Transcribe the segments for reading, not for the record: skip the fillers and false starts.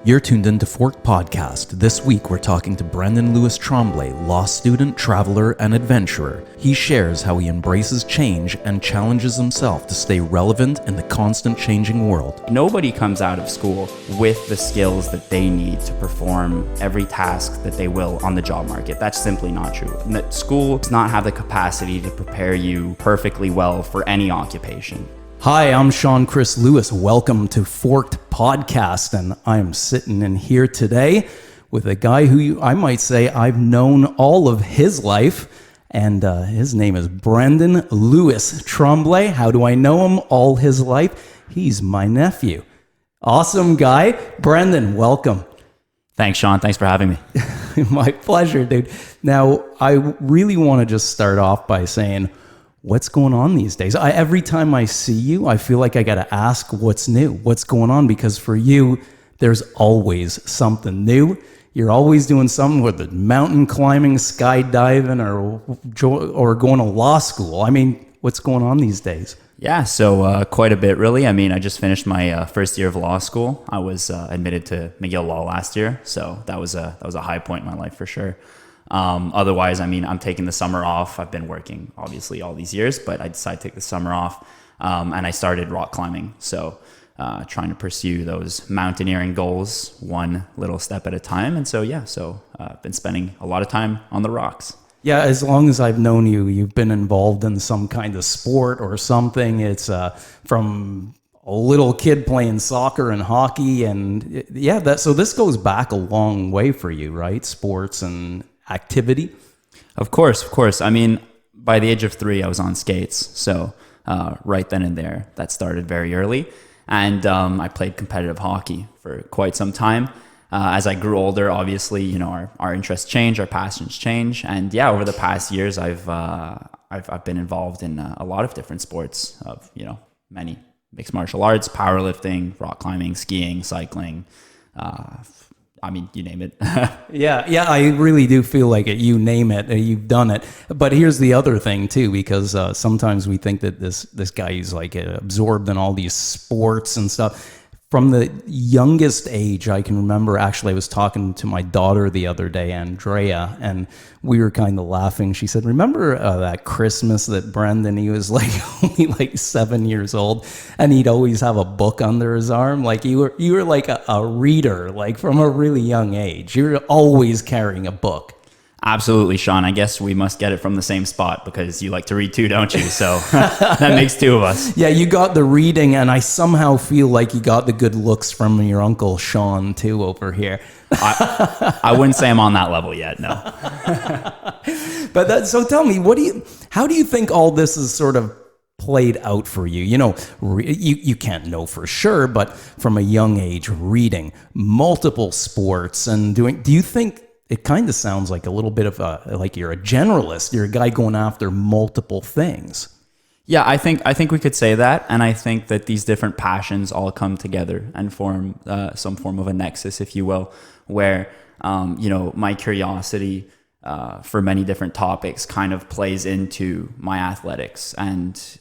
You're tuned into Fork Podcast. This week we're talking to Brandon Lewis Tremblay, law student, traveler, and adventurer. He shares how he embraces change and challenges himself to stay relevant in the constant changing world. Nobody comes out of school with the skills that they need to perform every task that they will on the job market. That's simply not true. School does not have the capacity to prepare you perfectly well for any occupation. Hi, I'm Sean Chris Lewis. Welcome to Forked Podcast, and I'm sitting in here today with a guy who I might say I've known all of his life, and his name is Brandon Lewis Tremblay. How do I know him all his life? He's my nephew. Awesome guy. Brandon, welcome. Thanks, Sean. Thanks for having me. My pleasure, dude. Now, I really want to just start off by saying, what's going on these days? Every time I see you, I feel like I got to ask what's new, what's going on, because for you, there's always something new. You're always doing something, whether mountain climbing, skydiving, or going to law school. I mean, what's going on these days? Yeah, so quite a bit, really. I mean, I just finished my first year of law school. I was admitted to McGill Law last year, so that was a high point in my life for sure. Otherwise, I mean, I'm taking the summer off. I've been working obviously all these years, but I decided to take the summer off, and I started rock climbing. So, trying to pursue those mountaineering goals one little step at a time. And so, I've been spending a lot of time on the rocks. Yeah, as long as I've known you, you've been involved in some kind of sport or something. It's from a little kid playing soccer and hockey, and so this goes back a long way for you, right? Sports and activity. Of course. I mean, by the age of 3, I was on skates. So right then and there, that started very early. And I played competitive hockey for quite some time. As I grew older, obviously, you know, our interests change, our passions change. And yeah, over the past years, I've been involved in a lot of different sports of, you know, many mixed martial arts, powerlifting, rock climbing, skiing, cycling, I mean, you name it. Yeah, I really do feel like it. You name it, you've done it. But here's the other thing too, because sometimes we think that this guy is like absorbed in all these sports and stuff. From the youngest age, I can remember, actually, I was talking to my daughter the other day, Andrea, and we were kind of laughing. She said, remember that Christmas that Brandon, he was like only like 7 years old, and he'd always have a book under his arm? Like you were like a reader, like from a really young age. You were always carrying a book. Absolutely, Sean. I guess we must get it from the same spot because you like to read too, don't you? So that makes 2 of us. Yeah, you got the reading, and I somehow feel like you got the good looks from your uncle Sean too over here. I wouldn't say I'm on that level yet, no. But so tell me, how do you think all this is sort of played out for you? You know, you can't know for sure, but from a young age, reading multiple sports and do you think it kind of sounds like a little bit of like you're a generalist. You're a guy going after multiple things. Yeah, I think we could say that, and I think that these different passions all come together and form some form of a nexus, if you will, where you know, my curiosity for many different topics kind of plays into my athletics, and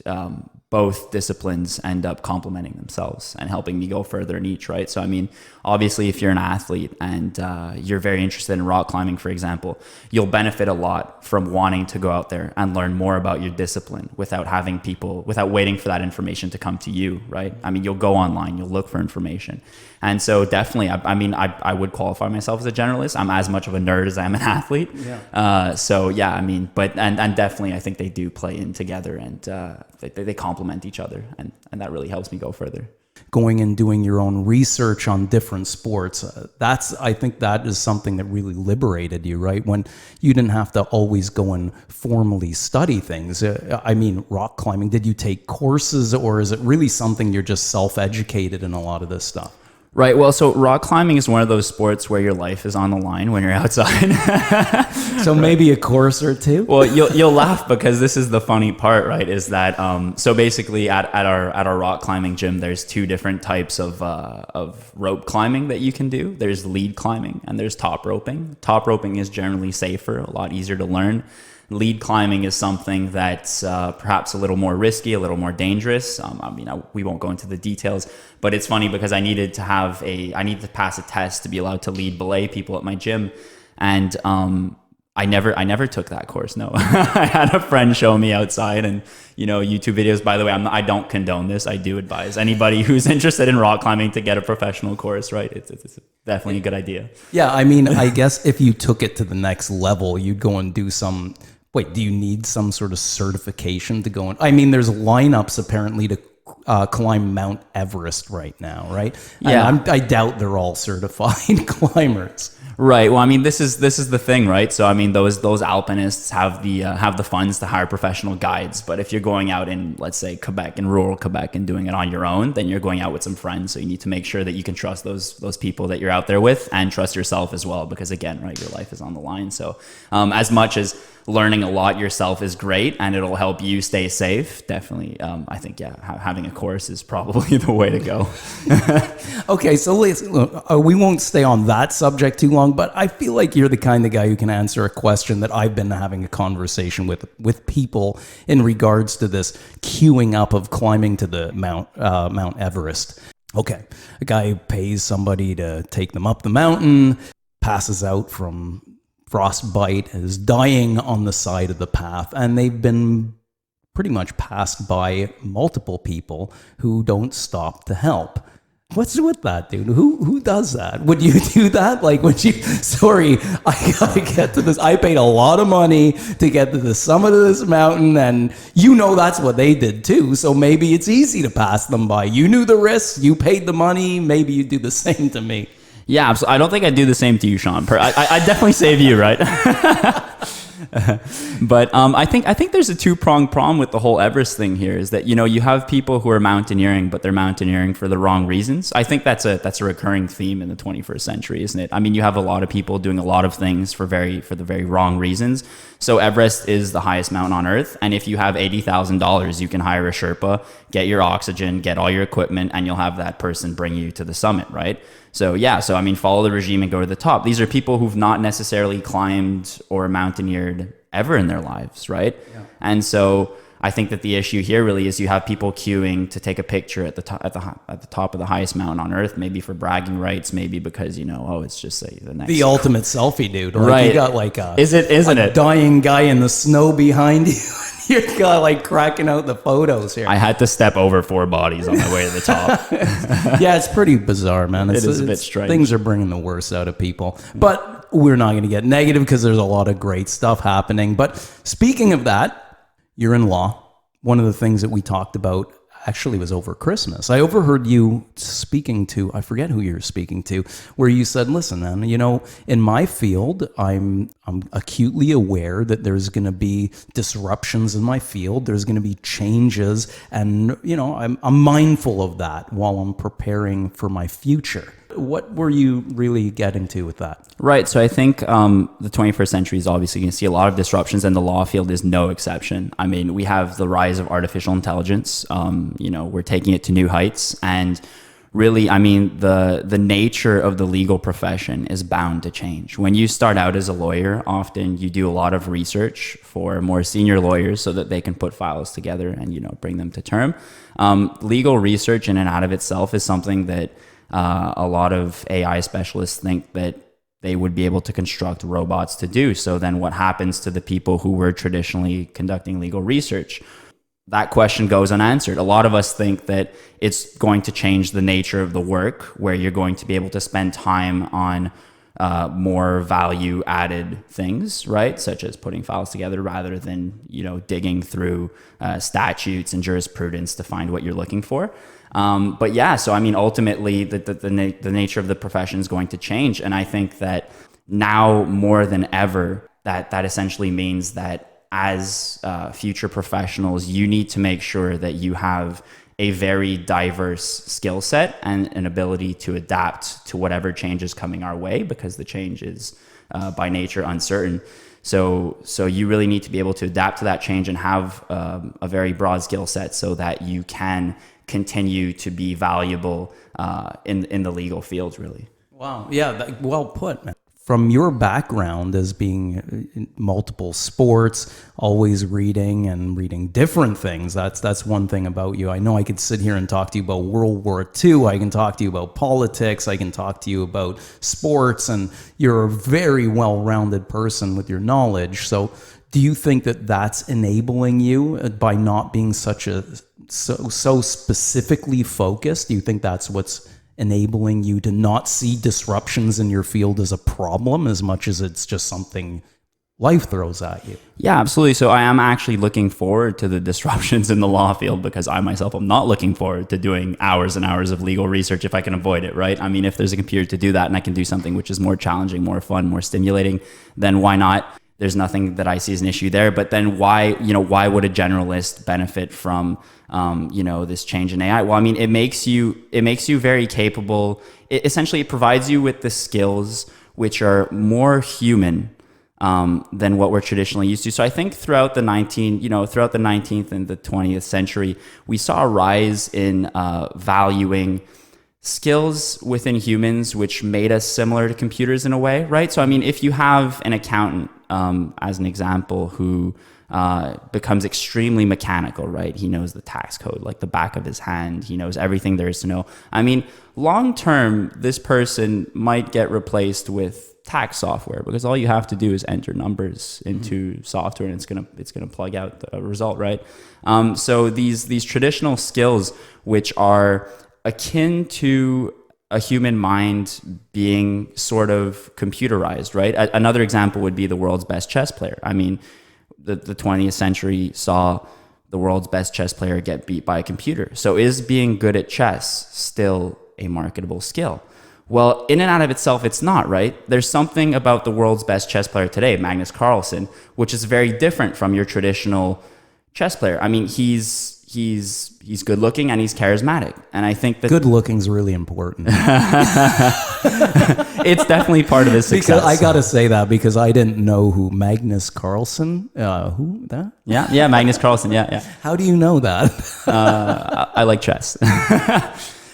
both disciplines end up complementing themselves and helping me go further in each, right? So, I mean, obviously, if you're an athlete and you're very interested in rock climbing, for example, you'll benefit a lot from wanting to go out there and learn more about your discipline without waiting for that information to come to you, right? I mean, you'll go online, you'll look for information. And so definitely, I would qualify myself as a generalist. I'm as much of a nerd as I am an athlete. Yeah. So yeah, I mean, and definitely I think they do play in together, and they complement each other, and that really helps me go further. Going and doing your own research on different sports, I think that is something that really liberated you, right? When you didn't have to always go and formally study things. I mean, rock climbing, did you take courses, or is it really something you're just self-educated in a lot of this stuff? Right. Well, so rock climbing is one of those sports where your life is on the line when you're outside. So maybe a course or two. Well, you'll laugh because this is the funny part, right? Is that so basically at our rock climbing gym, there's 2 different types of rope climbing that you can do. There's lead climbing and there's top roping. Top roping is generally safer, a lot easier to learn. lead climbing is something that's perhaps a little more risky, a little more dangerous. We won't go into the details, but it's funny because I needed to pass a test to be allowed to lead belay people at my gym. And I never took that course. No, I had a friend show me outside, and YouTube videos. By the way, I don't condone this. I do advise anybody who's interested in rock climbing to get a professional course. Right, it's definitely a good idea. Yeah, I mean, I guess if you took it to the next level, you'd go and do some. Wait, do you need some sort of certification to go in? I mean, there's lineups apparently to climb Mount Everest right now, right? Yeah, and I doubt they're all certified climbers. Right. Well, I mean, this is the thing, right? So, I mean, those alpinists have the funds to hire professional guides. But if you're going out in, let's say, Quebec, in rural Quebec, and doing it on your own, then you're going out with some friends. So you need to make sure that you can trust those people that you're out there with, and trust yourself as well, because again, right, your life is on the line. So, as much as learning a lot yourself is great and it'll help you stay safe, definitely, I think, having a course is probably the way to go. Okay, so we won't stay on that subject too long, but I feel like you're the kind of guy who can answer a question that I've been having a conversation with people in regards to this queuing up of climbing to the Mount Everest. Okay, a guy pays somebody to take them up the mountain, passes out from frostbite, is dying on the side of the path, and they've been pretty much passed by multiple people who don't stop to help. What's with that, dude? Who does that? Would you do that? Like, would you? Sorry, I gotta get to this. I paid a lot of money to get to the summit of this mountain, and that's what they did too. So maybe it's easy to pass them by. You knew the risks, you paid the money. Maybe you do the same to me. Yeah, I don't think I'd do the same to you, Sean. I'd definitely save you, right? But I think there's a two-pronged problem with the whole Everest thing here, is that you have people who are mountaineering, but they're mountaineering for the wrong reasons. I think that's a recurring theme in the 21st century, isn't it? I mean, you have a lot of people doing a lot of things for the very wrong reasons. So Everest is the highest mountain on Earth, and if you have $80,000, you can hire a Sherpa, get your oxygen, get all your equipment, and you'll have that person bring you to the summit, right? So I mean, follow the regime and go to the top. These are people who've not necessarily climbed or mountaineered ever in their lives, right? Yeah. And so I think that the issue here really is you have people queuing to take a picture at the top of the highest mountain on Earth, maybe for bragging rights, maybe because it's just the ultimate selfie, dude. Like, right? You got like isn't it dying guy in the snow behind you. You're like cracking out the photos here. I had to step over 4 bodies on my way to the top. Yeah, it's pretty bizarre, man. It is a bit strange. Things are bringing the worst out of people. But we're not going to get negative because there's a lot of great stuff happening. But speaking of that, you're in law. One of the things that we talked about actually was over Christmas. I overheard you speaking to, I forget who you're speaking to, where you said, listen, man, in my field, I'm acutely aware that there's going to be disruptions in my field. There's going to be changes. And, I'm mindful of that while I'm preparing for my future. What were you really getting to with that? Right. So I think the 21st century is obviously going to see a lot of disruptions, and the law field is no exception. I mean, we have the rise of artificial intelligence. We're taking it to new heights. And really, I mean, the nature of the legal profession is bound to change. When you start out as a lawyer, often you do a lot of research for more senior lawyers so that they can put files together and, bring them to term. Legal research in and out of itself is something that a lot of AI specialists think that they would be able to construct robots to do. So then what happens to the people who were traditionally conducting legal research? That question goes unanswered. A lot of us think that it's going to change the nature of the work, where you're going to be able to spend time on more value added things, right? Such as putting files together rather than, digging through statutes and jurisprudence to find what you're looking for. So I mean, ultimately, the nature of the profession is going to change, and I think that now more than ever, that essentially means that as future professionals, you need to make sure that you have a very diverse skill set and an ability to adapt to whatever change is coming our way, because the change is by nature uncertain. So you really need to be able to adapt to that change and have a very broad skill set so that you can continue to be valuable in the legal field, really. Wow. Yeah, well put, man. from your background as being in multiple sports, always reading and reading different things, that's one thing about you. I know I could sit here and talk to you about World War II. I can talk to you about politics. I can talk to you about sports, and you're a very well-rounded person with your knowledge. So do you think that that's enabling you by not being so specifically focused? Do you think that's what's enabling you to not see disruptions in your field as a problem as much as it's just something life throws at you? Yeah, absolutely. So I am actually looking forward to the disruptions in the law field, because I myself am not looking forward to doing hours and hours of legal research if I can avoid it, right? I mean, if there's a computer to do that and I can do something which is more challenging, more fun, more stimulating, then why not? There's nothing that I see as an issue there. But then why would a generalist benefit from, this change in AI? Well, I mean, it makes you very capable. Essentially, it provides you with the skills which are more human than what we're traditionally used to. So I think throughout the 19th and the 20th century, we saw a rise in valuing skills within humans, which made us similar to computers in a way, right? So, I mean, if you have an accountant, as an example, who becomes extremely mechanical, right? He knows the tax code like the back of his hand. He knows everything there is to know. I mean, long term, this person might get replaced with tax software, because all you have to do is enter numbers into software, and it's gonna plug out the result, right? So these traditional skills, which are akin to a human mind being sort of computerized, right? Another example would be the world's best chess player. I mean, the 20th century saw the world's best chess player get beat by a computer. So is being good at chess still a marketable skill? Well, in and out of itself, it's not, right? There's something about the world's best chess player today, Magnus Carlsen, which is very different from your traditional chess player. I mean, he's good looking and he's charismatic, and I think that good looking is really important. It's definitely part of his success. Because I gotta say that, because I didn't know who Magnus Carlsen. Who that? Yeah, Magnus Carlsen. Yeah. How do you know that? I like chess.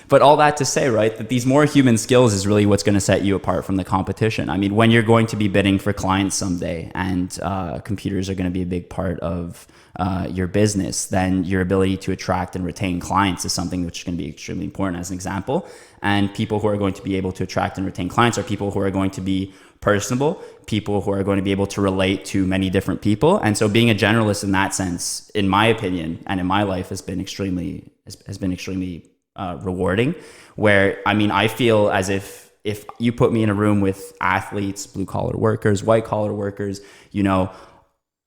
But all that to say, right, that these more human skills is really what's going to set you apart from the competition. I mean, when you're going to be bidding for clients someday, and computers are going to be a big part of your business, then your ability to attract and retain clients is something which is going to be extremely important, as an example. And people who are going to be able to attract and retain clients are people who are going to be personable, people who are going to be able to relate to many different people. And so being a generalist in that sense, in my opinion, and in my life, has been extremely rewarding, where, I mean, I feel as if you put me in a room with athletes, blue collar workers, white collar workers,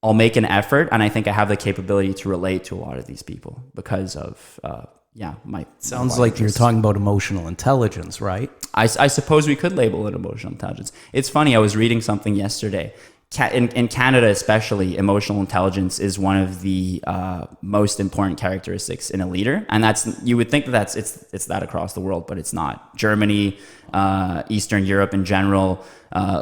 I'll make an effort, and I think I have the capability to relate to a lot of these people because of my sounds like you're talking about emotional intelligence, right? I suppose we could label it emotional intelligence. It's funny, I was reading something yesterday. In Canada especially, emotional intelligence is one of the most important characteristics in a leader, and you would think that it's that across the world, but it's not. Germany, Eastern Europe in general,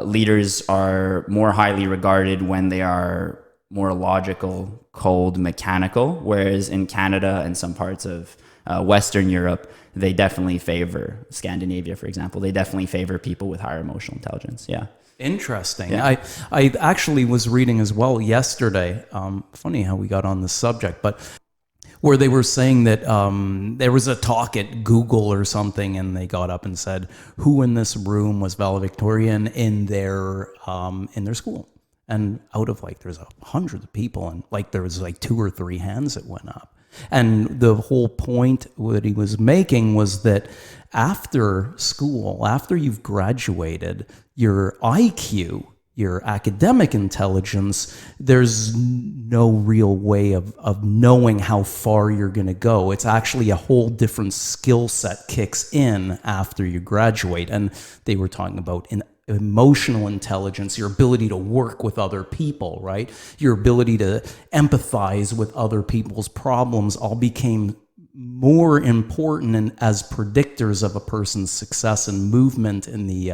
leaders are more highly regarded when they are more logical, cold, mechanical, whereas in Canada and some parts of Western Europe, they definitely favor, Scandinavia, for example, they definitely favor people with higher emotional intelligence. Yeah. Interesting. Yeah. I actually was reading as well yesterday. Funny how we got on this subject, but where they were saying that there was a talk at Google or something, and they got up and said, who in this room was valedictorian in their school? And out of there's hundreds of people, and there was 2 or 3 hands that went up. And the whole point that he was making was that after school, after you've graduated, your IQ, your academic intelligence, there's no real way of knowing how far you're going to go. It's actually a whole different skill set kicks in after you graduate. And they were talking about emotional intelligence, your ability to work with other people, right? Your ability to empathize with other people's problems all became more important as predictors of a person's success and movement in the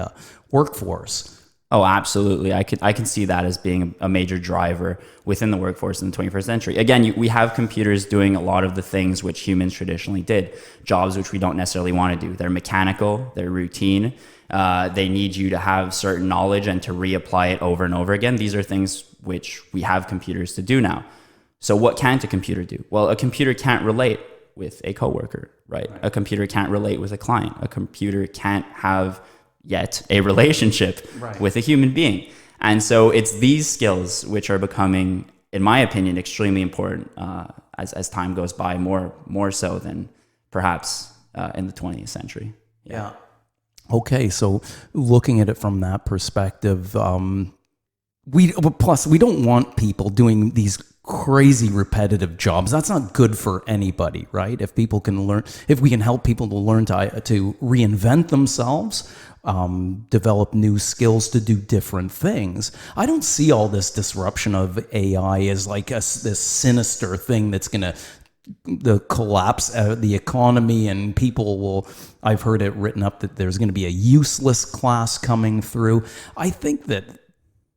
workforce. Oh, absolutely. I can see that as being a major driver within the workforce in the 21st century. Again, we have computers doing a lot of the things which humans traditionally did, jobs which we don't necessarily want to do. They're mechanical, they're routine, They need you to have certain knowledge and to reapply it over and over again. These are things which we have computers to do now. So what can't a computer do? Well, a computer can't relate with a coworker, right? A computer can't relate with a client. A computer can't have yet a relationship with a human being. And so it's these skills which are becoming, in my opinion, extremely important as time goes by, more so than perhaps in the 20th century. Yeah. Okay, so looking at it from that perspective, we don't want people doing these crazy repetitive jobs. That's not good for anybody, right? If we can help people to learn to reinvent themselves, develop new skills to do different things. I don't see all this disruption of AI as like this sinister thing that's going to collapse the economy, and people will, I've heard it written up that there's going to be a useless class coming through. I think that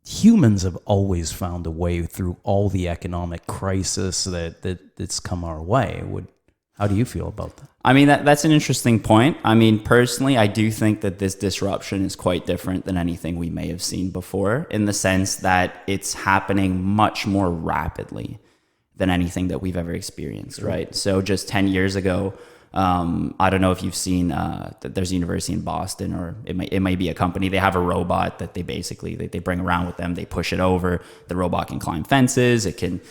humans have always found a way through all the economic crisis that's come our way. How do you feel about that? I mean, that's an interesting point. I mean, personally, I do think that this disruption is quite different than anything we may have seen before, in the sense that it's happening much more rapidly than anything that we've ever experienced, right? So just 10 years ago, I don't know if you've seen that there's a university in Boston, or it might be a company. They have a robot that they bring around with them. They push it over. The robot can climb fences. It can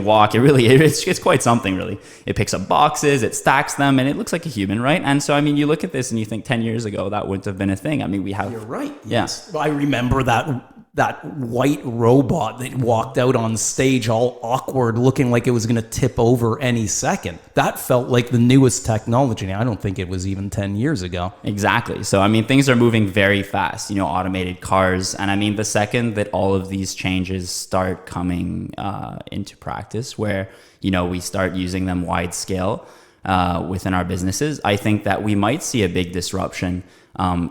walk. It's quite something, really. It picks up boxes. It stacks them, and it looks like a human, right? And so, I mean, you look at this and you think 10 years ago that wouldn't have been a thing. I mean, we have. You're right. Yes. I remember that white robot that walked out on stage all awkward, looking like it was going to tip over any second. That felt like the newest technology. I don't think it was even 10 years ago. Exactly. So, I mean, things are moving very fast, automated cars. And I mean, the second that all of these changes start coming into practice, where, we start using them wide scale within our businesses, I think that we might see a big disruption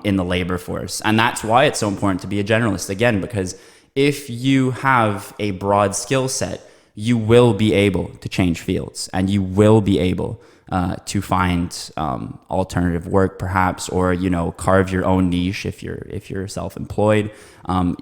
in the labor force. And that's why it's so important to be a generalist, again, because if you have a broad skill set, you will be able to change fields, and you will be able to find alternative work, perhaps, or carve your own niche. If you're self-employed,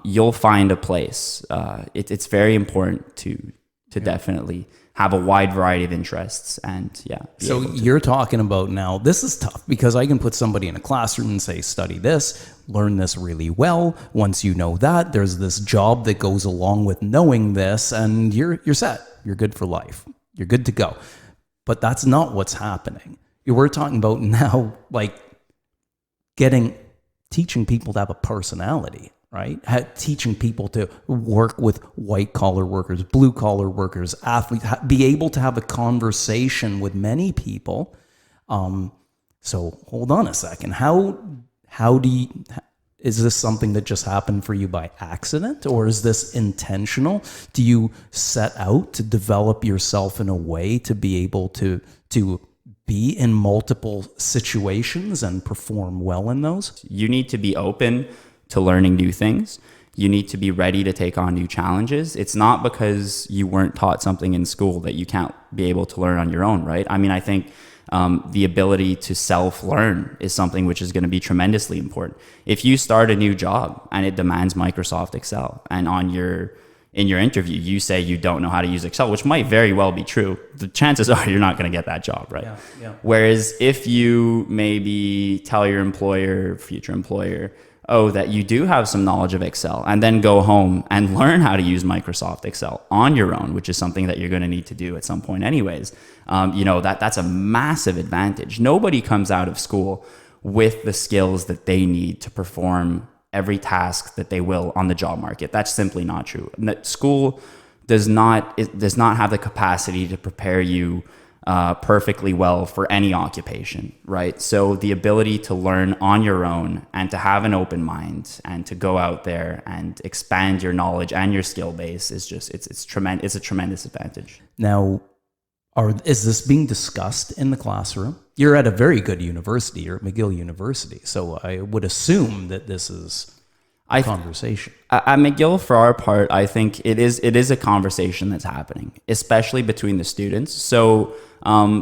you'll find a place. It's very important to definitely have a wide variety of interests, and So you're talking about now, this is tough, because I can put somebody in a classroom and say, study this, learn this really well. Once you know that, there's this job that goes along with knowing this, and you're set. You're good for life. You're good to go. But that's not what's happening. We're talking about now, like teaching people to have a personality, right? Teaching people to work with white collar workers, blue collar workers, athletes, be able to have a conversation with many people. So hold on a second. Is this something that just happened for you by accident, or is this intentional? Do you set out to develop yourself in a way to be able to be in multiple situations and perform well in those? You need to be open to learning new things. You need to be ready to take on new challenges. It's not because you weren't taught something in school that you can't be able to learn on your own, right? I mean, I think the ability to self-learn is something which is going to be tremendously important. If you start a new job and it demands Microsoft Excel, and in your interview you say you don't know how to use Excel, which might very well be true, the chances are you're not going to get that job, right? Yeah. Whereas if you maybe tell your future employer, that you do have some knowledge of Excel, and then go home and learn how to use Microsoft Excel on your own, which is something that you're going to need to do at some point anyways. That's a massive advantage. Nobody comes out of school with the skills that they need to perform every task that they will on the job market. That's simply not true. School does not have the capacity to prepare you perfectly well for any occupation, right? So the ability to learn on your own, and to have an open mind, and to go out there and expand your knowledge and your skill base is just, it's tremendous. It's a tremendous advantage. Now, is this being discussed in the classroom? You're at a very good university. You're at McGill University. So I would assume that this is... conversation. At McGill, for our part, I think it is a conversation that's happening, especially between the students. So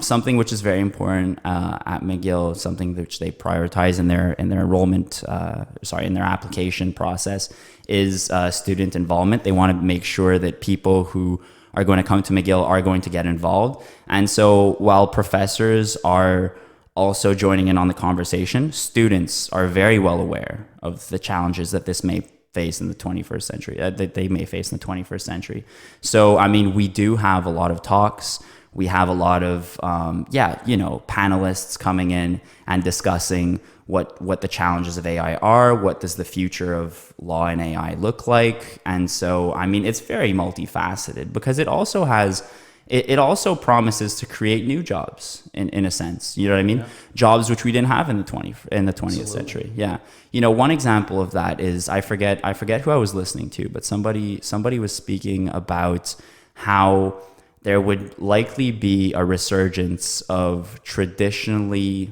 something which is very important at McGill, something which they prioritize in their enrollment, in their application process, is student involvement. They want to make sure that people who are going to come to McGill are going to get involved. And so while professors are also joining in on the conversation, students are very well aware of the challenges that this may face in the 21st century, that they may face in the 21st century. So, I mean, we do have a lot of talks. We have a lot of, panelists coming in and discussing what the challenges of AI are, what does the future of law and AI look like. And so, I mean, it's very multifaceted because it also promises to create new jobs in a sense. You know what I mean? Yeah. Jobs which we didn't have in the 20th century. Yeah. You know, one example of that is I forget who I was listening to, but somebody was speaking about how there would likely be a resurgence of traditionally,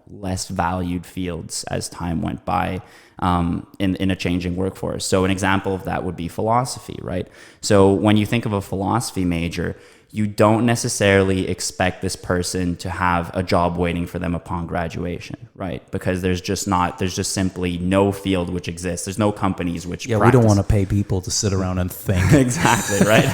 less valued fields as time went by in a changing workforce. So an example of that would be philosophy, right? So when you think of a philosophy major, you don't necessarily expect this person to have a job waiting for them upon graduation, right? Because there's just simply no field which exists. There's no companies which practice. We don't want to pay people to sit around and think. Exactly, right?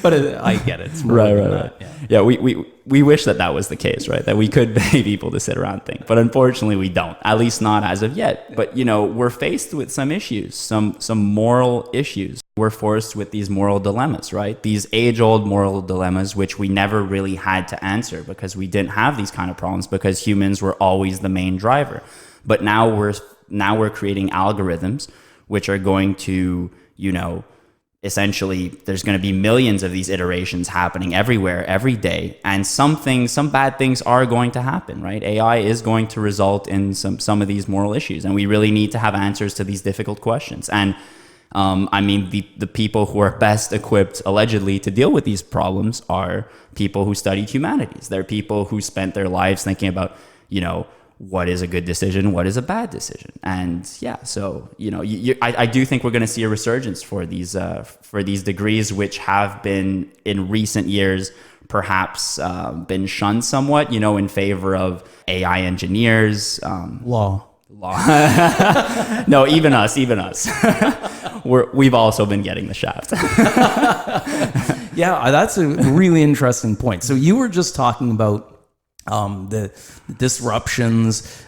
But I get it. It's more right. Yeah, we wish that was the case, right? That we could pay people to sit around and think. But unfortunately, we don't, at least not as of yet. But, we're faced with some issues, some moral issues. We're forced with these moral dilemmas, right? These age-old moral dilemmas, which we never really had to answer because we didn't have these kind of problems because humans were always the main driver. But now we're creating algorithms which are going to, essentially there's going to be millions of these iterations happening everywhere, every day. And some bad things are going to happen, right? AI is going to result in some of these moral issues. And we really need to have answers to these difficult questions. And the people who are best equipped, allegedly, to deal with these problems are people who studied humanities. They're people who spent their lives thinking about, what is a good decision, what is a bad decision. And so, I do think we're going to see a resurgence for these degrees, which have been in recent years perhaps been shunned somewhat, in favor of AI engineers, law. No, even us. We've also been getting the shaft. Yeah, that's a really interesting point. So you were just talking about the disruptions,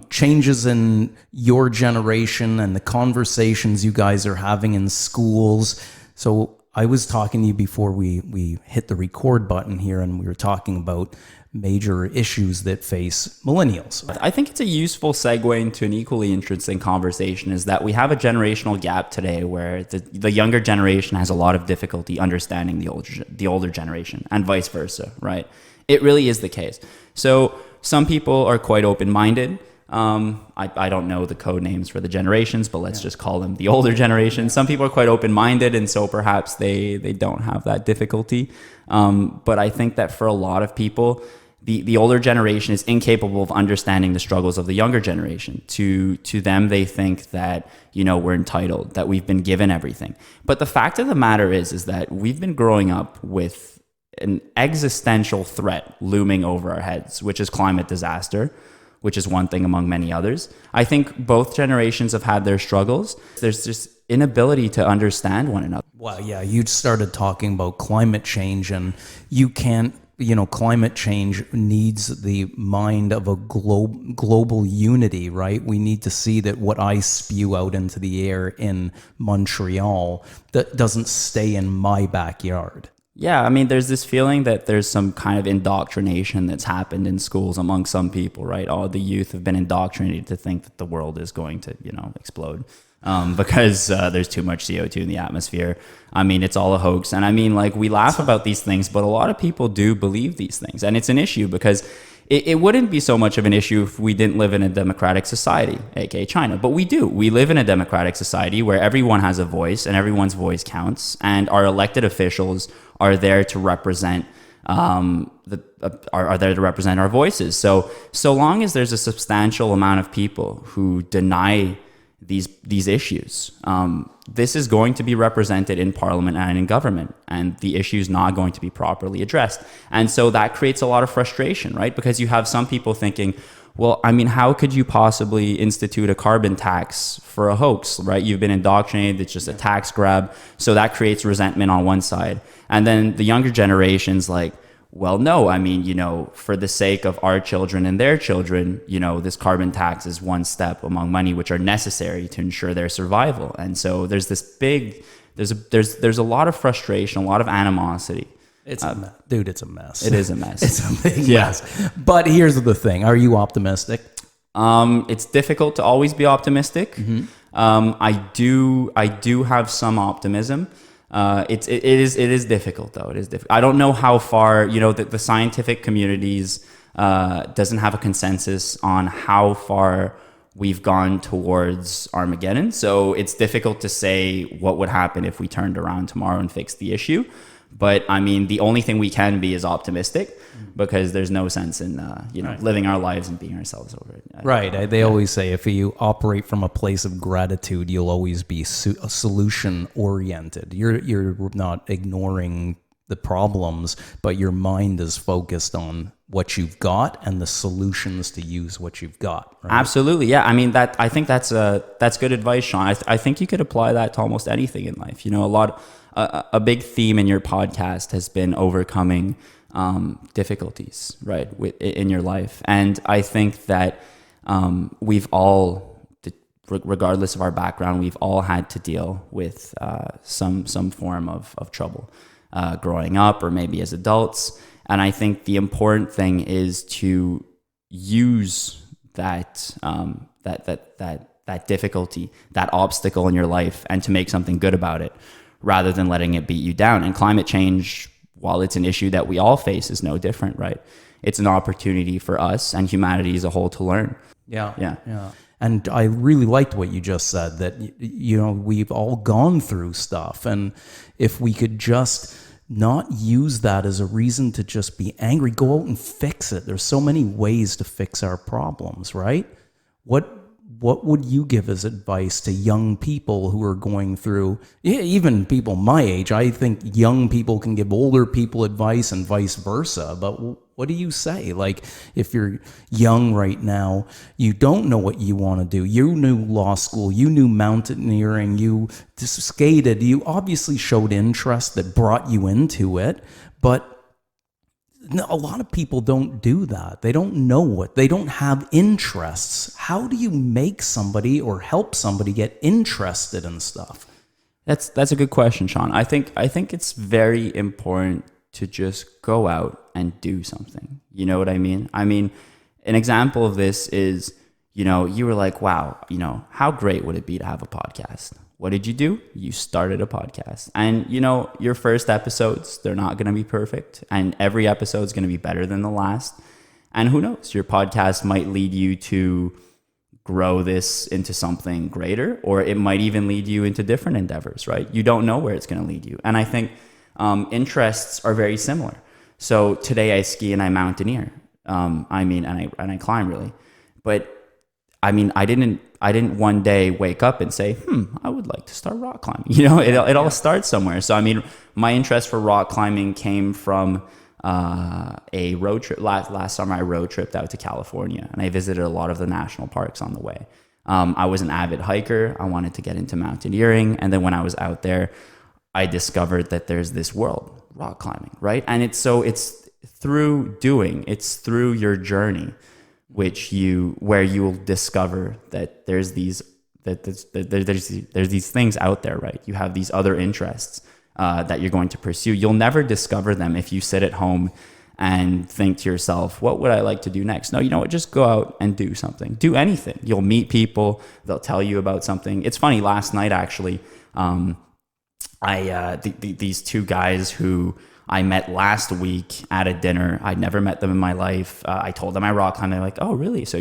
changes in your generation and the conversations you guys are having in schools. So I was talking to you before we hit the record button here, and we were talking about major issues that face millennials. I think it's a useful segue into an equally interesting conversation is that we have a generational gap today where the younger generation has a lot of difficulty understanding the older generation and vice versa, right? It really is the case. So some people are quite open-minded. I don't know the code names for the generations, but let's just call them the older generation. Some people are quite open-minded, and so perhaps they don't have that difficulty. But I think that for a lot of people, the older generation is incapable of understanding the struggles of the younger generation. To them, they think that, we're entitled, that we've been given everything. But the fact of the matter is that we've been growing up with an existential threat looming over our heads, which is climate disaster, which is one thing among many others. I think both generations have had their struggles. There's just inability to understand one another. Well, yeah, you started talking about climate change, and you can't, climate change needs the mind of a global unity, right? We need to see that what I spew out into the air in Montreal, that doesn't stay in my backyard. Yeah, there's this feeling that there's some kind of indoctrination that's happened in schools among some people, right? All the youth have been indoctrinated to think that the world is going to, explode because there's too much CO2 in the atmosphere. It's all a hoax. And we laugh about these things, but a lot of people do believe these things. And it's an issue because it wouldn't be so much of an issue if we didn't live in a democratic society, aka China. But we do. We live in a democratic society where everyone has a voice and everyone's voice counts. And our elected officials are there to represent are there to represent our voices. So long as there's a substantial amount of people who deny these issues. This is going to be represented in parliament and in government, and the issue is not going to be properly addressed. And so that creates a lot of frustration, right? Because you have some people thinking, well, I mean, how could you possibly institute a carbon tax for a hoax, right? You've been indoctrinated, it's just a tax grab. So that creates resentment on one side. And then the younger generation's like, well, no, I mean, for the sake of our children and their children, this carbon tax is one step among many which are necessary to ensure their survival. And so there's this there's a lot of frustration, a lot of animosity. It's a mess. Dude, it's a mess. It is a mess. It's a big mess. But here's the thing. Are you optimistic? It's difficult to always be optimistic. Mm-hmm. I do have some optimism. It is difficult though. It is difficult. I don't know how far, the scientific communities doesn't have a consensus on how far we've gone towards Armageddon. So it's difficult to say what would happen if we turned around tomorrow and fixed the issue. But I mean, the only thing we can be is optimistic, because there's no sense in living our lives and being ourselves over it. Right. They always say if you operate from a place of gratitude, you'll always be solution oriented. You're not ignoring the problems, but your mind is focused on what you've got and the solutions to use what you've got. Right? Absolutely. Yeah. I mean, I think that's good advice, Sean. I think you could apply that to almost anything in life. A big theme in your podcast has been overcoming difficulties, right, in your life. And I think that we've all, regardless of our background, we've all had to deal with some form of trouble growing up or maybe as adults. And I think the important thing is to use that difficulty, that obstacle in your life, and to make something good about it, rather than letting it beat you down. And climate change, while it's an issue that we all face, is no different, right? It's an opportunity for us and humanity as a whole to learn. Yeah. And I really liked what you just said, that, we've all gone through stuff. And if we could just not use that as a reason to just be angry, go out and fix it. There's so many ways to fix our problems, right? What would you give as advice to young people who are going through, even people my age? I think young people can give older people advice and vice versa. But what do you say? Like, if you're young right now, you don't know what you want to do. You knew law school, you knew mountaineering, you just skated. You obviously showed interest that brought you into it, but a lot of people don't do that. They don't know they don't have interests. How do you make somebody or help somebody get interested in stuff? That's a good question, Sean. I think it's very important to just go out and do something. You know what I mean? I mean, an example of this is, you were like, wow, how great would it be to have a podcast? What did you do? You started a podcast. And, your first episodes, they're not going to be perfect. And every episode is going to be better than the last. And who knows? Your podcast might lead you to grow this into something greater, or it might even lead you into different endeavors, right? You don't know where it's going to lead you. And I think interests are very similar. So today I ski and I mountaineer. And I climb, really. But I mean, I didn't one day wake up and say, I would like to start rock climbing. It all starts somewhere. So, I mean, my interest for rock climbing came from a road trip. Last summer, I road tripped out to California, and I visited a lot of the national parks on the way. I was an avid hiker. I wanted to get into mountaineering. And then when I was out there, I discovered that there's this world, rock climbing, right? And it's through doing, it's through your journey, where you will discover that there's these things out there, right? You have these other interests that you're going to pursue. You'll never discover them if you sit at home and think to yourself, what would I like to do next? No, you know what? Just go out and do something. Do anything. You'll meet people. They'll tell you about something. It's funny. Last night, actually, these two guys who I met last week at a dinner. I'd never met them in my life. I told them I rock climb. They're like, oh, really? So,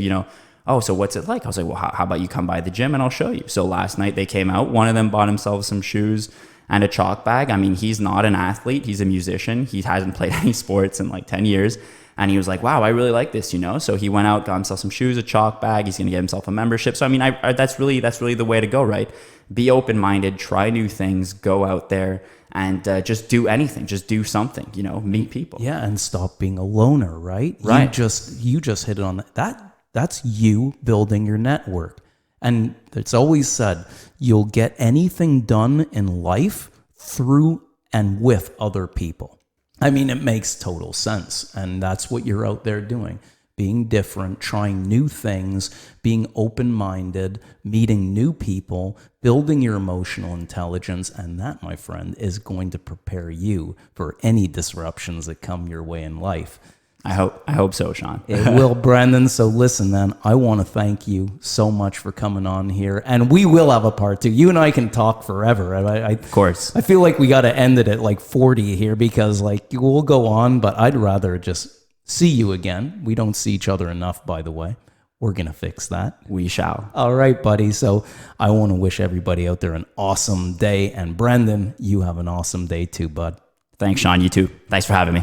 so what's it like? I was like, well, how about you come by the gym and I'll show you. So last night they came out. One of them bought himself some shoes and a chalk bag. I mean, he's not an athlete. He's a musician. He hasn't played any sports in like 10 years. And he was like, wow, I really like this, you know? So he went out, got himself some shoes, a chalk bag. He's going to get himself a membership. So, I mean, that's really the way to go, right? Be open-minded, try new things, go out there and just do anything. Just do something, you know, meet people. Yeah, and stop being a loner, right? Right. You just hit it on that. That's you building your network. And it's always said, you'll get anything done in life through and with other people. I mean, it makes total sense. And that's what you're out there doing. Being different, trying new things, being open-minded, meeting new people, building your emotional intelligence. And that, my friend, is going to prepare you for any disruptions that come your way in life. I hope so, Sean. It will, Brandon. So listen, man, I want to thank you so much for coming on here. And we will have a part 2. You and I can talk forever. Of course. I feel like we got to end it at like 40 here because like we'll go on, but I'd rather just see you again. We don't see each other enough, by the way. We're going to fix that. We shall. All right, buddy. So I want to wish everybody out there an awesome day. And Brandon, you have an awesome day too, bud. Thanks, Sean. You too. Thanks for having me.